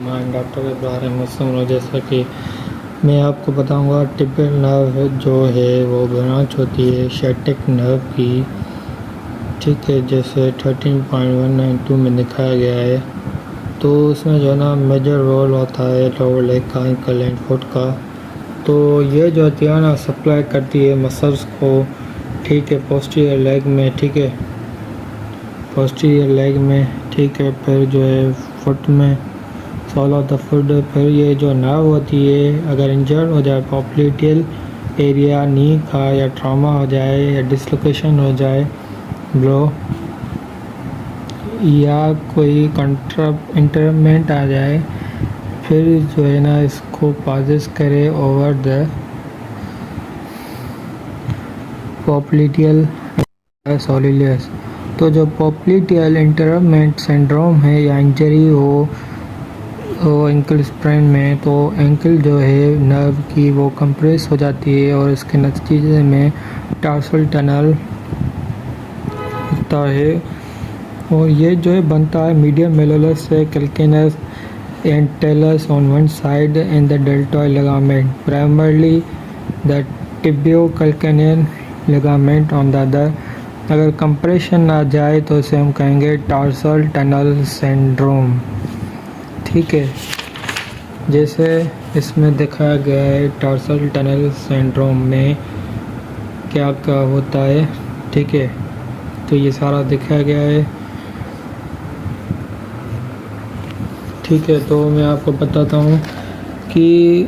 मैं डॉक्टर इब्राहिम मुस्लिम। जैसा कि मैं आपको बताऊंगा टिबियल नर्व जो है वो ब्रांच होती है शेटिक नर्व की, ठीक है, जैसे 13.192 में दिखाया गया है। तो उसमें जो है ना मेजर रोल होता है लोअर लेग का, एंकल एंड फुट का। तो ये जो होती है ना सप्लाई करती है मसल्स को, ठीक है, पोस्टीरियर लेग में, ठीक है, पोस्टीरियर लेग में, ठीक है, फिर जो है फुट में, सोल ऑफ द फुट। फिर ये जो नर्व होती है अगर इंजर्ड हो जाए पॉप्लिटियल एरिया नी का, या ट्रॉमा हो जाए या डिसलोकेशन हो जाए ब्लो, या कोई इंटरमेंट आ जाए, फिर जो है ना इसको पासेस करे ओवर द पॉप्लिटियल सोलिलियस। तो जो पॉप्लिटियल इंटरमेंट सिंड्रोम है या इंजरी हो एंकल स्प्रेन में, तो एंकल जो है नर्व की वो कंप्रेस हो जाती है और इसके नतीजे में टार्सल टनल होता है। और ये जो है बनता है मीडियम मेलोलस से calcaneus and talus on one side and the deltoid ligament, primarily the tibio calcanean ligament on the other. अगर कंप्रेशन ना जाए तो इसे हम कहेंगे टार्सल टनल सिंड्रोम, ठीक है, जैसे इसमें दिखाया गया है। टार्सल टनल सिंड्रोम में क्या क्या होता है, ठीक है, तो ये सारा दिखाया गया है, ठीक है। तो मैं आपको बताता हूँ कि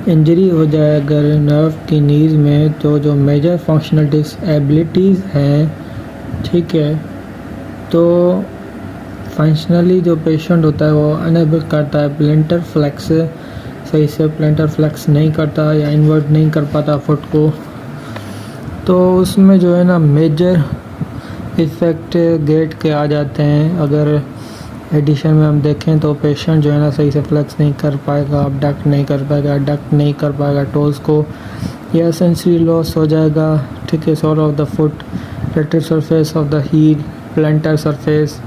इंजरी हो जाए अगर नर्व की नीज में, तो जो मेजर फंक्शनल डिसेबिलिटीज़ हैं, ठीक है, तो फंक्शनली जो पेशेंट होता है वो अनेबल करता है प्लेंटर फ्लेक्स, सही से प्लेंटर फ्लेक्स नहीं करता या इन्वर्ट नहीं कर पाता फुट को। तो उसमें जो है ना मेजर इफ़ेक्ट गेट के आ जाते हैं। अगर एडिशन में हम देखें तो पेशेंट जो है ना सही से फ्लेक्स नहीं कर पाएगा, अबडक्ट नहीं कर पाएगा, अडक्ट नहीं कर पाएगा टोज़ को, या सेंसरी लॉस हो जाएगा, ठीक है, sole of the foot, lateral surface of the heel, plantar surface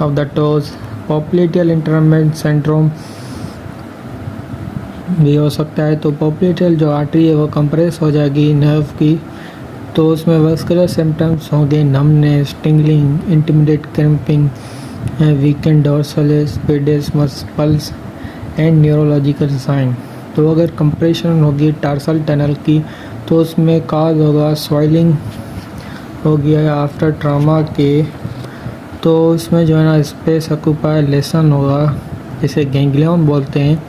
of the toes. Popliteal entrapment syndrome भी हो सकता है। तो पॉप्लिटियल जो आर्टरी है वो कंप्रेस हो जाएगी नर्व की, तो उसमें वस्कुलर सिम्टम्स होंगे numbness, tingling, intermittent cramping, weakened dorsalis, pedis pulses and neurological sign. तो अगर कंप्रेशन होगी टार्सल टनल की तो उसमें काज होगा स्वेलिंग हो गया आफ्टर ट्रामा के, तो उसमें जो है ना स्पेस ऑक्यूपाई लेसन होगा, जिसे गैंग्लियन बोलते हैं।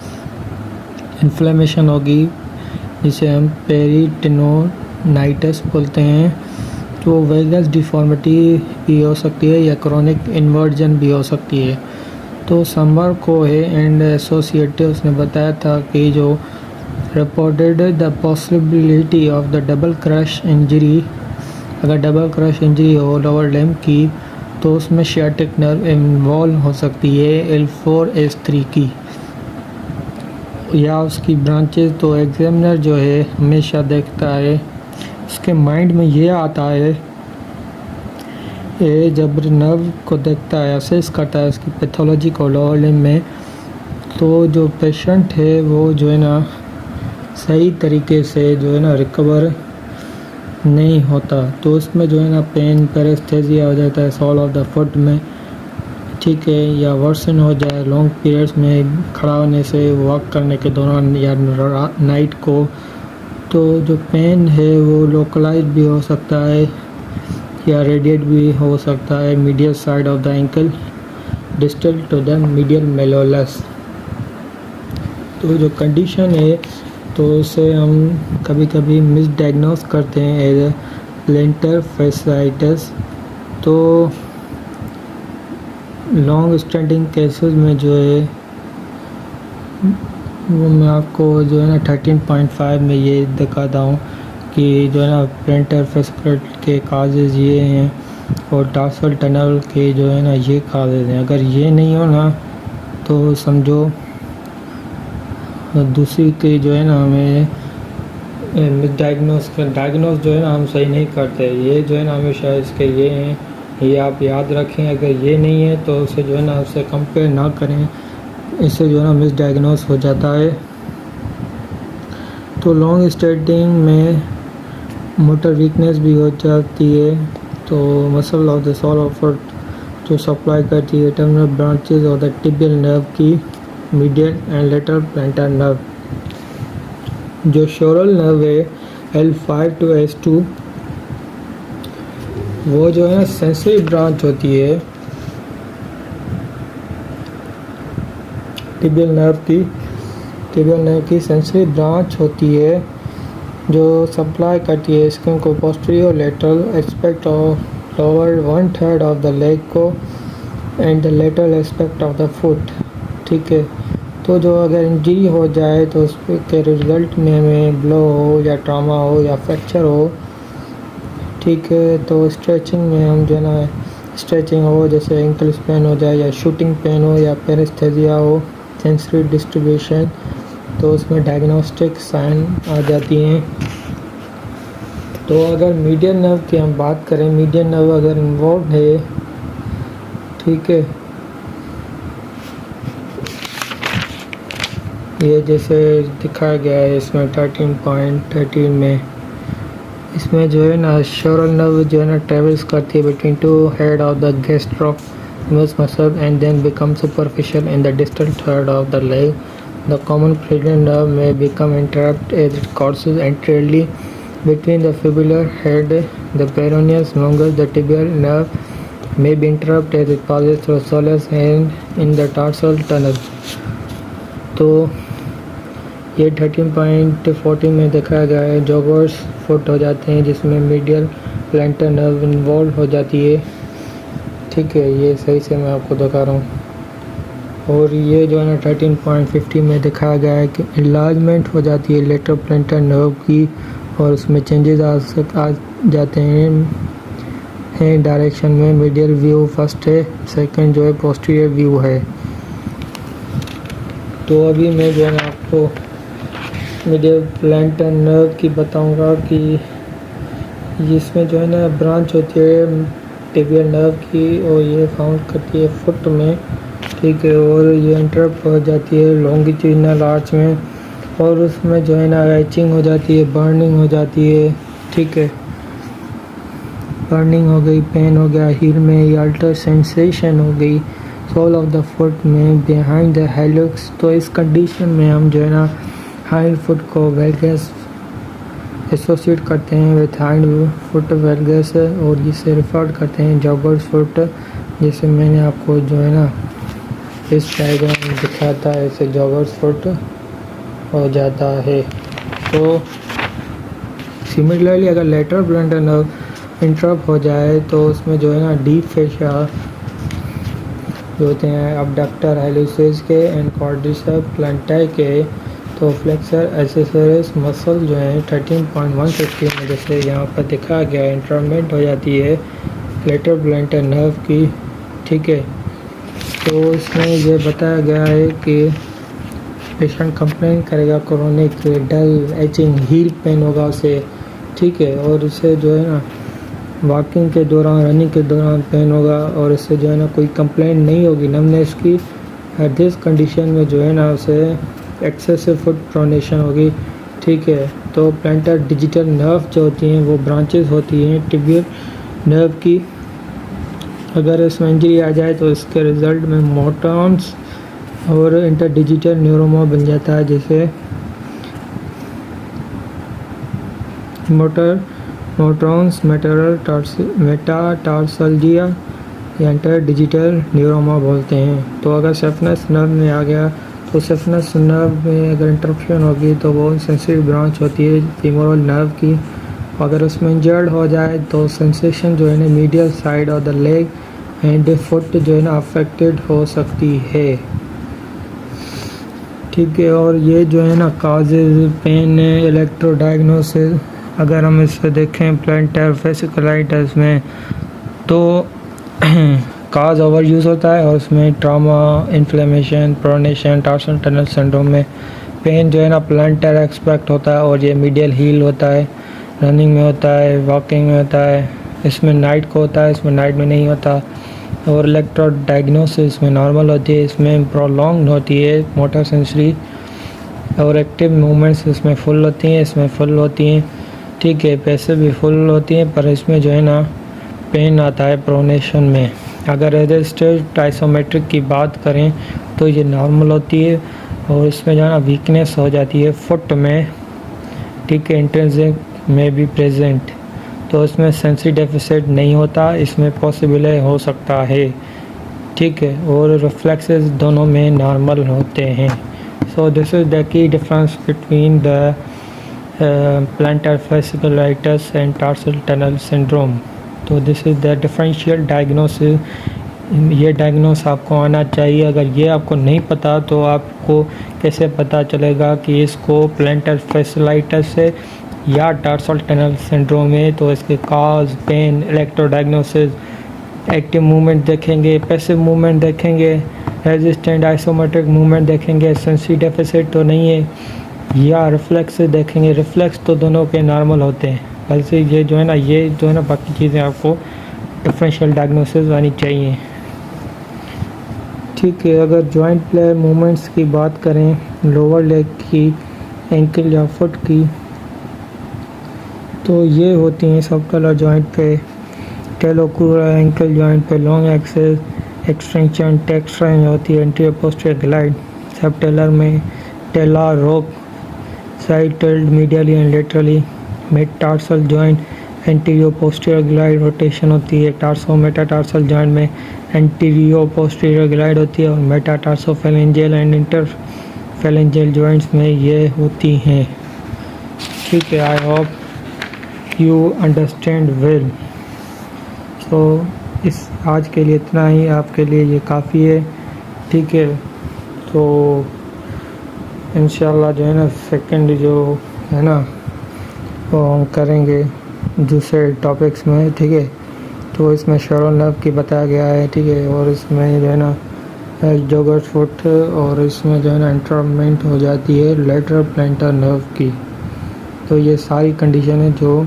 इन्फ्लेमेशन होगी जिसे हम पेरिटेनोनाइटिस बोलते हैं। तो वेगस डिफॉर्मिटी भी हो सकती है या क्रोनिक इन्वर्जन भी हो सकती है। तो समर को है एंड एसोसिएटिव्स ने बताया था कि जो reported the possibility of the double crush injury, अगर डबल क्रश इंजरी हो लोअर लिम्ब की, तो उसमें शियाटिक नर्व इन्वॉल्व हो सकती है L4S3 की या उसकी ब्रांचेस। तो एग्जामिनर जो है हमेशा देखता है, उसके माइंड में ये आता है, ये जब नर्व को देखता है, असेस करता है उसकी पैथोलॉजी को लोअर लिम्ब में, तो जो पेशेंट है वो जो है ना सही तरीके से जो है ना रिकवर नहीं होता। तो उसमें जो है ना पेन, पैरेस्थेसिया हो जाता है सोल ऑफ द फुट में, ठीक है, या वर्सन हो जाए लॉन्ग पीरियड्स में खड़ा होने से, वॉक करने के दौरान या नाइट को। तो जो पेन है वो लोकलाइज भी हो सकता है या रेडिएट भी हो सकता है medial side of the ankle distal to the medial malleolus. तो जो कंडीशन है तो उसे हम कभी कभी मिसडायग्नोस करते हैं एज प्लेंटर फेसाइटिस। तो लॉन्ग स्टैंडिंग केसेस में जो है वो मैं आपको जो है ना 13.5 में ये दिखाता हूँ कि जो है ना प्लेंटर फेसाइटिस के काजेज़ ये हैं और टार्सल टनल के जो है ना ये काजेज़ हैं। अगर ये नहीं हो ना तो समझो दूसरी के जो है ना हमें डायग्नोस जो है ना हम सही नहीं करते। ये जो है ना हमेशा इसके ये हैं ये आप याद रखें। अगर ये नहीं है तो उसे जो है ना उससे कंपेयर ना करें, इससे जो है ना मिसडायग्नोस हो जाता है। तो लॉन्ग स्टैंडिंग में मोटर वीकनेस भी हो जाती है। तो muscle of the sole of foot जो सप्लाई करती है टर्मिनल ब्रांचेस और द टिबियल नर्व की medial and lateral plantar nerve. जो शोरल नर्व है L5 to S2 वो जो है ना सेंसरी ब्रांच होती है टिबियल नर्व की सेंसरी ब्रांच होती है जो सप्लाई करती है स्किन को posterior lateral aspect of lower 1/3 of the leg को and the lateral aspect of the foot. ठीक है, तो जो अगर इंजरी हो जाए तो उसके रिजल्ट में हमें ब्लो हो या ट्रामा हो या फ्रैक्चर हो, ठीक है, तो स्ट्रेचिंग में हम जो है ना स्ट्रेचिंग हो जैसे एंकल पेन हो जाए या शूटिंग पेन हो या पेरेस्थेसिया हो, सेंसरी डिस्ट्रीब्यूशन, तो उसमें डायग्नोस्टिक साइन आ जाती हैं। तो अगर मीडियन नर्व की हम बात करें, मीडियन नर्व अगर इन्वॉल्व है, ठीक है, ये जैसे दिखाया गया है इसमें 13.13 में, इसमें जो है ना शोरल नर्व जो है ना ट्रेवल्स करती है between two head of the gastrocnemius muscle and then become superficial in the distal third of the leg. The common fibular nerve में become interrupt as it courses anteriorly between the fibular head, the peroneus longus, the tibial nerve may be interrupted as it passes through soleus and in the tarsal tunnel। तो ये 13.14 में दिखाया गया है joggers foot हो जाते हैं जिसमें मीडियल प्लैंटर नर्व इन्वॉल्व हो जाती है। ठीक है, ये सही से मैं आपको दिखा रहा हूँ। और ये जो है ना 13.50 में दिखाया गया है कि इन्लार्जमेंट हो जाती है लेटरल प्लैंटर नर्व की और उसमें चेंजेस आ जाते हैं डायरेक्शन में। मीडियल व्यू फर्स्ट है, सेकंड जो है पोस्टीरियर व्यू है। तो अभी मैं जो है ना आपको मीडियल प्लैंटर नर्व की बताऊंगा कि जिसमें जो है ना ब्रांच होती है टिबियल नर्व की और ये फाउंड करती है फुट में। ठीक है, और ये इंटरप्ट हो जाती है लॉन्गिट्यूडिनल आर्च में और उसमें जो है ना एचिंग हो जाती है, बर्निंग हो जाती है। ठीक है, बर्निंग हो गई, पेन हो गया हील में, ये अल्टर सेंसेशन हो गई सोल ऑफ द फुट में बिहाइंड द हेलिक्स। तो इस कंडीशन में हम जो है ना हाइंड फुट को वेल्गस एसोसिएट करते हैं विथ हाइंड फुट वेल्गस और जिसे रिफर करते हैं जॉगर्स फुट, जिसे मैंने आपको जो है ना इस डायग्राम में दिखाया था, ऐसे जॉगर्स फुट हो जाता है। तो सिमिलरली अगर लेटरल प्लैंटर नर्व इंटरप्ट हो जाए तो उसमें जो है ना डीप फेशिया जो होते हैं अबडक्टर हेलिसेस के एंड क्वाड्रिसेप्स प्लैंटाई के, तो फ्लेक्सर एक्सेसरीज मसल जो है 13.150 में जैसे यहाँ पर दिखाया गया है इंटरमेंट हो जाती है लेटरल प्लैंटर नर्व की। ठीक है, तो इसमें ये बताया गया है कि पेशेंट कंप्लेन करेगा क्रोनिक डल एचिंग हील पेन होगा उसे। ठीक है, और इसे जो है ना वॉकिंग के दौरान रनिंग के दौरान पेन होगा और इससे जो है ना कोई कंप्लेंट नहीं होगी नमनेस की। एट दिस कंडीशन में जो है ना उसे एक्सेसिव फुट प्रोनेशन होगी। ठीक है, तो प्लैंटर डिजिटल नर्व जो होती हैं वो ब्रांचेस होती हैं टिबियल नर्व की। अगर इसमें इंजरी आ जाए तो इसके रिज़ल्ट में मोटॉन्स और इंटरडिजिटल न्यूरोमा बन जाता है, जैसे मोटॉन्स मेटाटार्सल्जिया या इंटरडिजिटल न्यूरोमा बोलते हैं। तो अगर सेफनेस नर्व में आ गया तो सेफनेस नर्व में अगर इंटरप्शन होगी तो वो सेंसरी ब्रांच होती है फीमोरल नर्व की। अगर उसमें इंजर्ड हो जाए तो सेंसेशन जो है ना medial side of the leg and foot जो है ना अफेक्टेड हो सकती है। ठीक है, और ये जो है ना काजेज पेन इलेक्ट्रो डायग्नोसिस अगर हम इस पर देखें प्लैंटर फेसिकुलाइटिस में तो काज ओवर यूज़ होता है और उसमें trauma inflammation pronation tarsal tunnel syndrome में पेन जो है ना प्लैंटर एक्सपेक्ट होता है और ये मीडियल हील होता है, रनिंग में होता है, वॉकिंग में होता है, इसमें नाइट को होता है, इसमें नाइट में नहीं होता। और इलेक्ट्रोड डायग्नोसिस में नॉर्मल होती है, इसमें प्रोलॉन्ग होती है मोटर सेंसरी। और एक्टिव मूवमेंट्स इसमें फुल होती हैं, इसमें फुल होती हैं, ठीक है। पैसे भी फुल होती हैं, पर इसमें जो है ना पेन आता है प्रोनेशन में। अगर रेजिस्टेड आइसोमेट्रिक की बात करें तो ये नॉर्मल होती है, और इसमें जो है ना वीकनेस हो जाती है फुट में, ठीक है। इंट्रिंसिक में भी प्रेजेंट, तो इसमें सेंसरी डेफिसिट नहीं होता, इसमें पॉसिबल हो सकता है, ठीक है। और रिफ्लेक्सेस दोनों में नॉर्मल होते हैं। So this is the key difference between the plantar fasciculitis and tarsal tunnel syndrome. तो this is the differential diagnosis. ये डायग्नोस आपको आना चाहिए। अगर ये आपको नहीं पता तो आपको कैसे पता चलेगा कि इसको प्लांटर fasciculitis है या टार्सल टनल सिंड्रोम है। तो इसके काज, पेन, इलेक्ट्रोडायग्नोसिस, एक्टिव मूवमेंट देखेंगे, पैसिव मूवमेंट देखेंगे, रेजिस्टेंट आइसोमेट्रिक मूवमेंट देखेंगे, सेंसरी डेफिसिट तो नहीं है, या रिफ्लेक्स देखेंगे। रिफ्लेक्स तो दोनों के नॉर्मल होते हैं, वैसे ये जो है ना बाकी चीज़ें आपको डिफरेंशियल डायग्नोसिस आनी चाहिए, ठीक है। अगर जॉइंट प्ले मूवमेंट्स की बात करें, लोअर लेग की, एंकल या फुट की, तो ये होती हैं सबकलर जॉइंट पे, टेलोक्यूलर एंकल जॉइंट पे लॉन्ग एक्सेस एक्सटेंशन टेक्सट्रेंज होती है, एंटीरियर पोस्टीरियर ग्लाइड। सबटेलर में talar rock, side tilt medially and laterally. Mid tarsal joint anterior posterior glide rotation होती है। टार्सो मेटाटार्सल जॉइंट में एंटीरियर पोस्टीरियर ग्लाइड होती है, और मेटाटार्सोफेलेंजियल एंड इंटरफेलेंजियल जॉइंट्स में ये होती हैं, ठीक है। I hope you understand well. तो इस आज के लिए इतना ही, आपके लिए ये काफ़ी है, ठीक है। तो इंशाल्लाह जो है ना सेकंड जो है ना वो हम करेंगे दूसरे टॉपिक्स में, ठीक है। तो इसमें शोरल नर्व की बताया गया है, ठीक है। और इसमें जो है ना जोगर फुट, और इसमें जो है ना इंटरमेंट हो जाती है लेटरल प्लांटर नर्व की। तो ये सारी कंडीशन है जो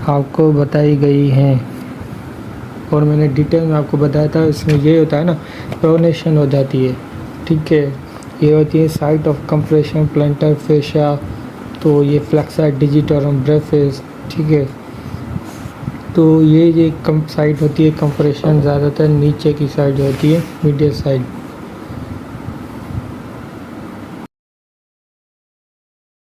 आपको बताई गई हैं, और मैंने डिटेल में आपको बताया था। इसमें ये होता है ना प्रोनेशन हो जाती है, ठीक है। ये होती है site of compression plantar fascia, तो ये फ्लेक्सा डिजिटोरम ब्रेफिस, ठीक है। तो ये कम साइड होती है कंप्रेशन, ज़्यादातर नीचे की साइड होती है, मीडियल साइड।